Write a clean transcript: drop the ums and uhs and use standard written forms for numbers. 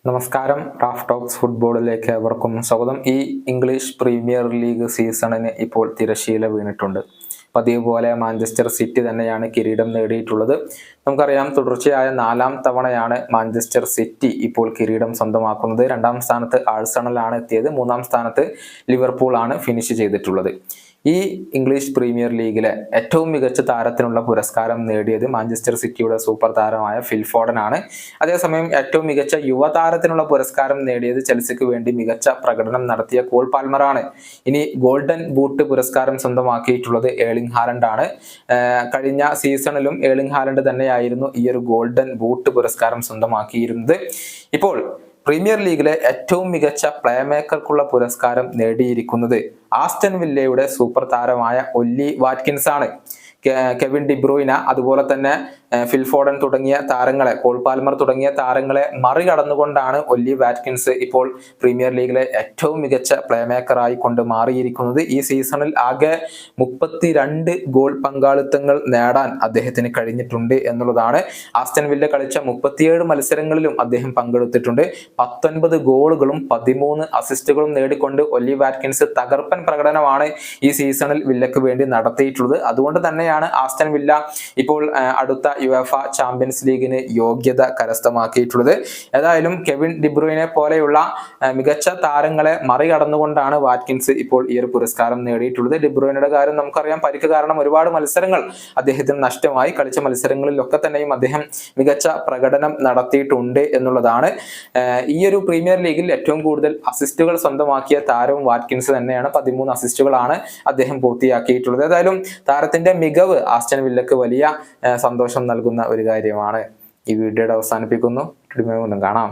നമസ്കാരം. Raf talks ഫുട്ബോളിലേക്ക് ഏവർക്കും സ്വാഗതം. ഈ ഇംഗ്ലീഷ് പ്രീമിയർ ലീഗ് സീസണിന് ഇപ്പോൾ തിരശ്ശീല വീണിട്ടുണ്ട്. പതിവ് പോലെ മാഞ്ചസ്റ്റർ സിറ്റി തന്നെയാണ് കിരീടം നേടിയിട്ടുള്ളത്. നമുക്കറിയാം, തുടർച്ചയായ 4ാം തവണയാണ് മാഞ്ചസ്റ്റർ സിറ്റി ഇപ്പോൾ കിരീടം സ്വന്തമാക്കുന്നത്. 2ാം സ്ഥാനത്ത് ആഴ്സണലാണ് എത്തിയത്. 3ാം സ്ഥാനത്ത് ലിവർപൂൾ ആണ് ഫിനിഷ് ചെയ്തിട്ടുള്ളത്. ഈ ഇംഗ്ലീഷ് പ്രീമിയർ ലീഗിലെ ഏറ്റവും മികച്ച താരത്തിനുള്ള പുരസ്കാരം നേടിയത് മാഞ്ചസ്റ്റർ സിറ്റിയുടെ സൂപ്പർ താരമായ ഫിൽ ഫോഡൻ ആണ്. അതേസമയം ഏറ്റവും മികച്ച യുവതാരത്തിനുള്ള പുരസ്കാരം നേടിയത് ചെൽസിക്ക് വേണ്ടി മികച്ച പ്രകടനം നടത്തിയ കോൾ പാൽമർ ആണ്. ഇനി ഗോൾഡൻ ബൂട്ട് പുരസ്കാരം സ്വന്തമാക്കിയിട്ടുള്ളത് ഏർലിംഗ് ഹാലൻഡ് ആണ്. കഴിഞ്ഞ സീസണിലും ഏർലിംഗ് ഹാലൻഡ് തന്നെയായിരുന്നു ഈ ഒരു ഗോൾഡൻ ബൂട്ട് പുരസ്കാരം സ്വന്തമാക്കിയിരുന്നത്. ഇപ്പോൾ പ്രീമിയർ ലീഗിലെ ഏറ്റവും മികച്ച പ്ലേ മേക്കർക്കുള്ള പുരസ്കാരം നേടിയിരിക്കുന്നത് ആസ്റ്റൺ വില്ലയുടെ സൂപ്പർ താരമായ ഒല്ലി വാറ്റ്കിൻസ് ആണ്. കെവിൻ ഡിബ്രൂയിന, അതുപോലെ തന്നെ ഫിൽ ഫോഡൻ തുടങ്ങിയ താരങ്ങളെ, കോൾ പാൽമർ തുടങ്ങിയ താരങ്ങളെ മറികടന്നുകൊണ്ടാണ് ഒല്ലി വാറ്റ്കിൻസ് ഇപ്പോൾ പ്രീമിയർ ലീഗിലെ ഏറ്റവും മികച്ച പ്ലേ മേക്കറായി കൊണ്ട് മാറിയിരിക്കുന്നത്. ഈ സീസണിൽ ആകെ 32 ഗോൾ പങ്കാളിത്തങ്ങൾ നേടാൻ അദ്ദേഹത്തിന് കഴിഞ്ഞിട്ടുണ്ട് എന്നുള്ളതാണ്. ആസ്റ്റൺ വില്ല കളിച്ച 37 മത്സരങ്ങളിലും അദ്ദേഹം പങ്കെടുത്തിട്ടുണ്ട്. 19 ഗോളുകളും 13 അസിസ്റ്റുകളും നേടിക്കൊണ്ട് ഒല്ലി വാറ്റ്കിൻസ് തകർപ്പൻ പ്രകടനമാണ് ഈ സീസണിൽ വില്ലക്ക് വേണ്ടി നടത്തിയിട്ടുള്ളത്. അതുകൊണ്ട് തന്നെയാണ് ആസ്റ്റൺ വില്ല ഇപ്പോൾ അടുത്ത യുവേഫ ചാമ്പ്യൻസ് ലീഗിന് യോഗ്യത കരസ്ഥമാക്കിയിട്ടുള്ളത്. ഏതായാലും കെവിൻ ഡിബ്രൂയിനെ പോലെയുള്ള മികച്ച താരങ്ങളെ മറികടന്നുകൊണ്ടാണ് വാറ്റ്കിൻസ് ഇപ്പോൾ ഈ ഒരു പുരസ്കാരം നേടിയിട്ടുള്ളത്. ഡിബ്രൂയിനയുടെ കാര്യം നമുക്കറിയാം, പരിക്ക് കാരണം ഒരുപാട് മത്സരങ്ങൾ അദ്ദേഹത്തിന് നഷ്ടമായി. കളിച്ച മത്സരങ്ങളിലൊക്കെ തന്നെയും അദ്ദേഹം മികച്ച പ്രകടനം നടത്തിയിട്ടുണ്ട് എന്നുള്ളതാണ്. ഈ ഒരു പ്രീമിയർ ലീഗിൽ ഏറ്റവും കൂടുതൽ അസിസ്റ്റുകൾ സ്വന്തമാക്കിയ താരവും വാറ്റ്കിൻസ് തന്നെയാണ്. 13 അസിസ്റ്റുകളാണ് അദ്ദേഹം പൂർത്തിയാക്കിയിട്ടുള്ളത്. ഏതായാലും താരത്തിന്റെ മികവ് ആസ്റ്റൺ വില്ലക്ക് വലിയ സന്തോഷം നൽകുന്ന ഒരു കാര്യമാണ്. ഈ വീഡിയോയുടെ അവസാനിപ്പിക്കുന്നു. കാണാം.